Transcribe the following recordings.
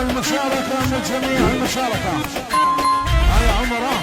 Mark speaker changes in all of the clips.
Speaker 1: المشاركة من جميع المشاركة. هاي عمره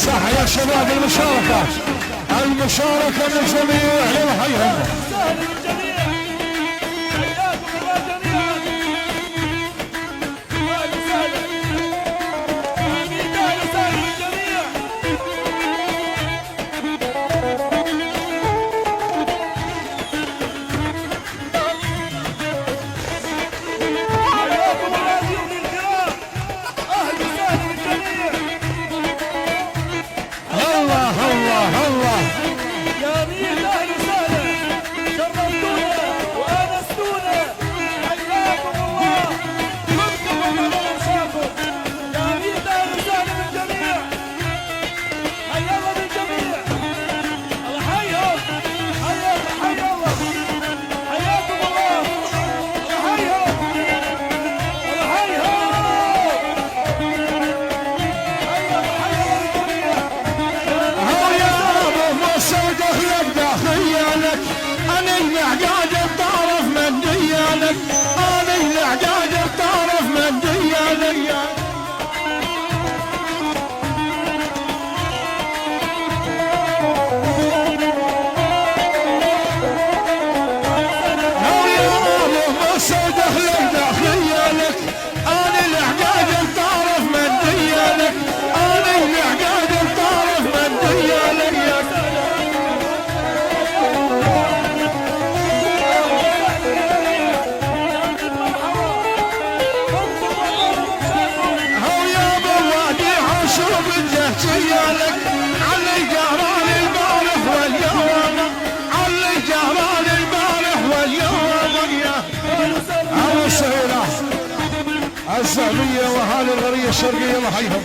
Speaker 1: صح يا شباب. المشاركة من جميع يلا الزهرية واهالي الغرية الشرقية الله يحييهم.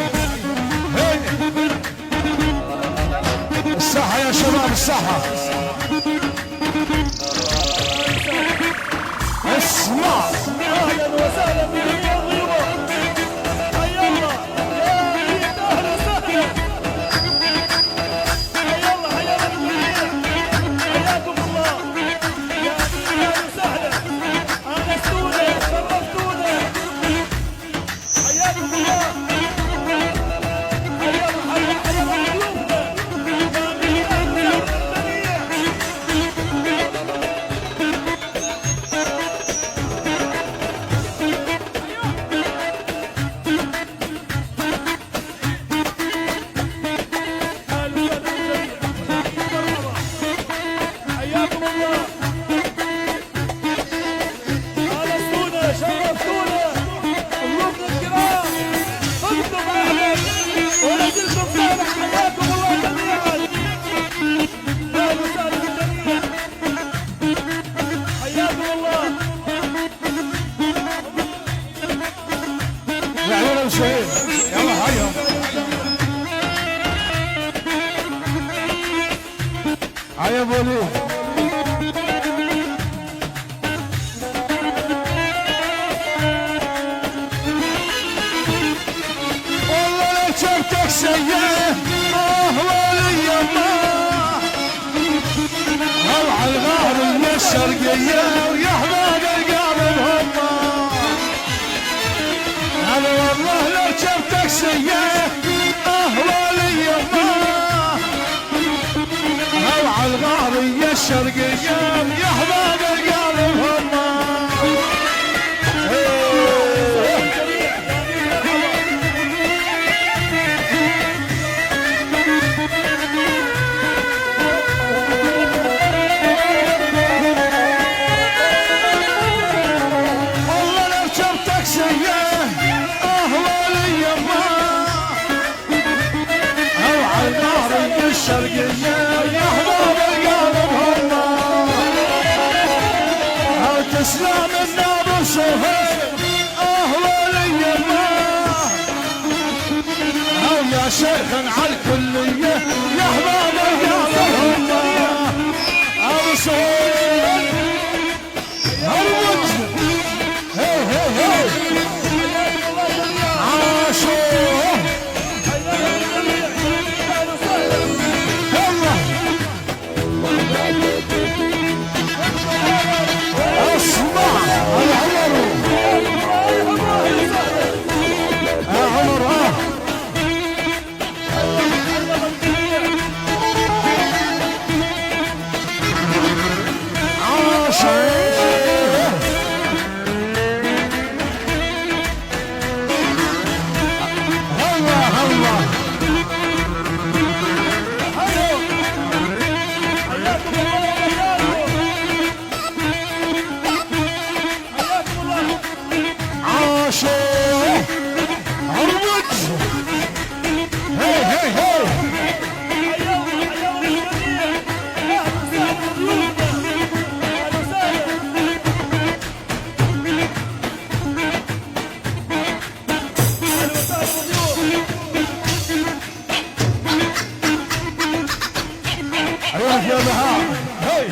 Speaker 1: الساحة يا شباب الساحة. اسمع اهلا وسهلا بكم الضيوف. حيا الله يا بيت اهلا وسهلا. حيا الله حيا الله حياكم الله يا بيت اهلا وسهلا. انستونا شرفتونا. حياكم الله. حيا الله حيا الله ضيوفنا يا بيت اهلا يلا هيا هيا بولي. والله لو شفتك سيئة ولي الله روح الغار من الشرقية ويحمد القلب هم. انا والله لو شفتك سيئة ولي الله روح الغار الولية الشرقية يا احباب القلب هم. والله لو شفتك سيئة اهوالي يما او على النار الشرقية يا احباب القلب هم. او تسلم النار صهيب اهوالي يما او يا شيخ على الكلية يا احباب القلب هم. او صهيب الوجه هي هي هي عاشور يلا اسمع العمر يا عمر عاشور هلا هلا عاشور عروج هي هي هي روح يا بهاء هي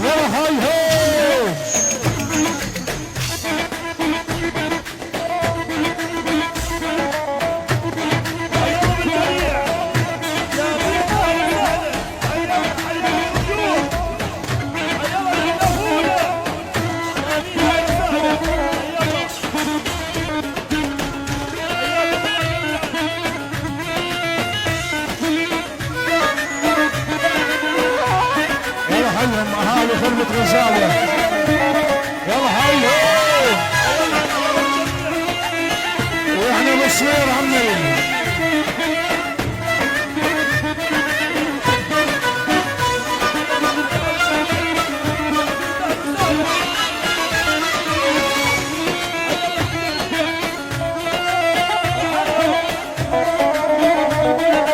Speaker 1: روح هي يلا حلهم اهالي خربة غزالة يلا حلهم واحنا بالصغير عمي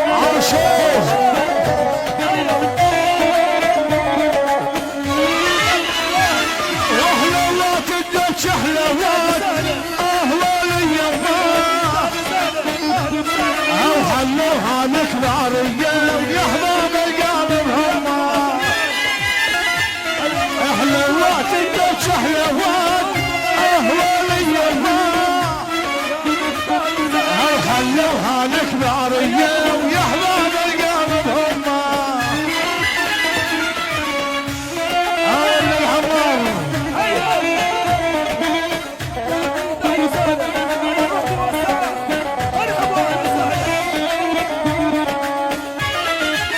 Speaker 1: عاشور واحلى الله تدك شحلوات اهوالي يما او حلوها لك نارية يا احباب القلب هم. احلى الله تدك شحلوات اهوالي يما او حلوها لك نارية يا احباب القلب هم. اهل الحمار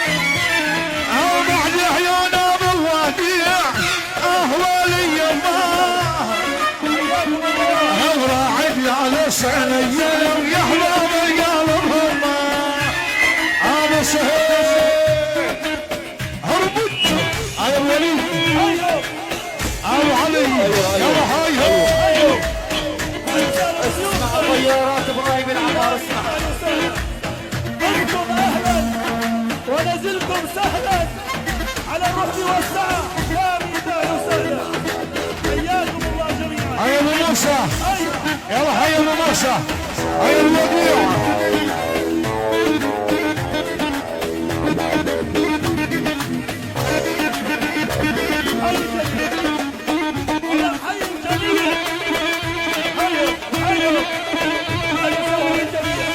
Speaker 1: او بعد عيون ابو الوديع اهوالي يما او راعد على سعنية يا احباب القلب هم. ابو سهيل هربت على الوليد ابو علي يلا هاي هاي
Speaker 2: اسمع طيارات ابراهيم العمار اسمع.
Speaker 3: بكم اهلا ونزلكم سهلا على الرحب والسعه يا ميدان وسهلا حياكم الله جميعا.
Speaker 1: هيا ابو موسى يلا هيا ابو موسى هيا الوديع
Speaker 3: حي الجميع حي حي حي الجميع.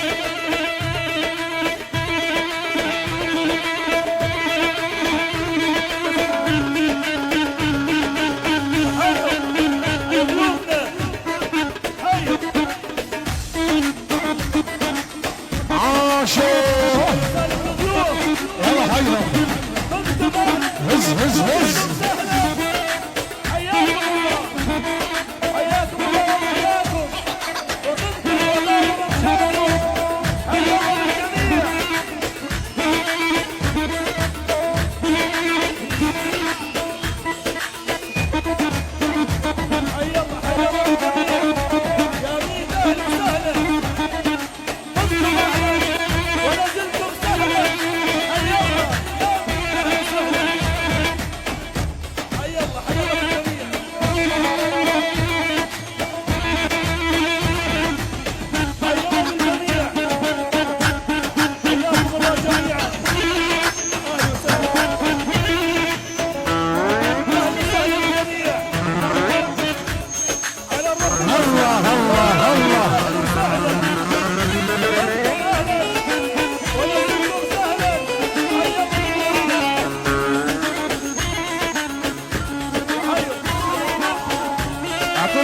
Speaker 3: حي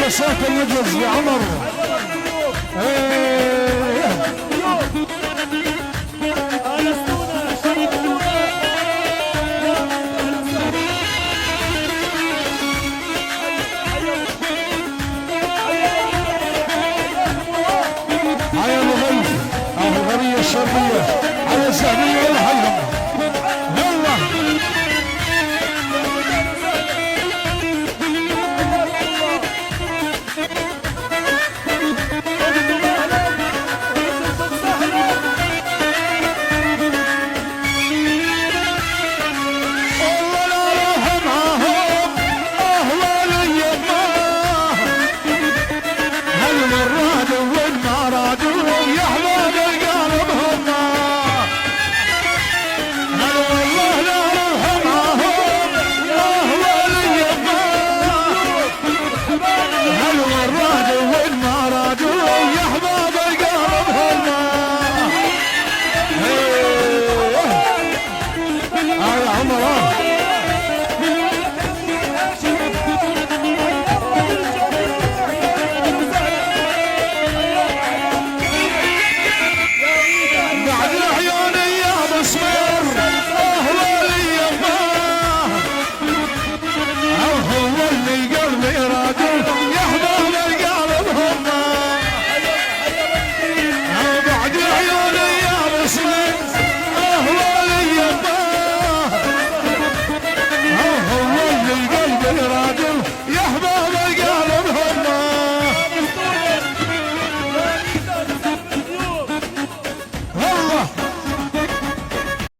Speaker 1: كاسات المجلس يا عمر.
Speaker 3: حيا الضيوف.
Speaker 1: ايه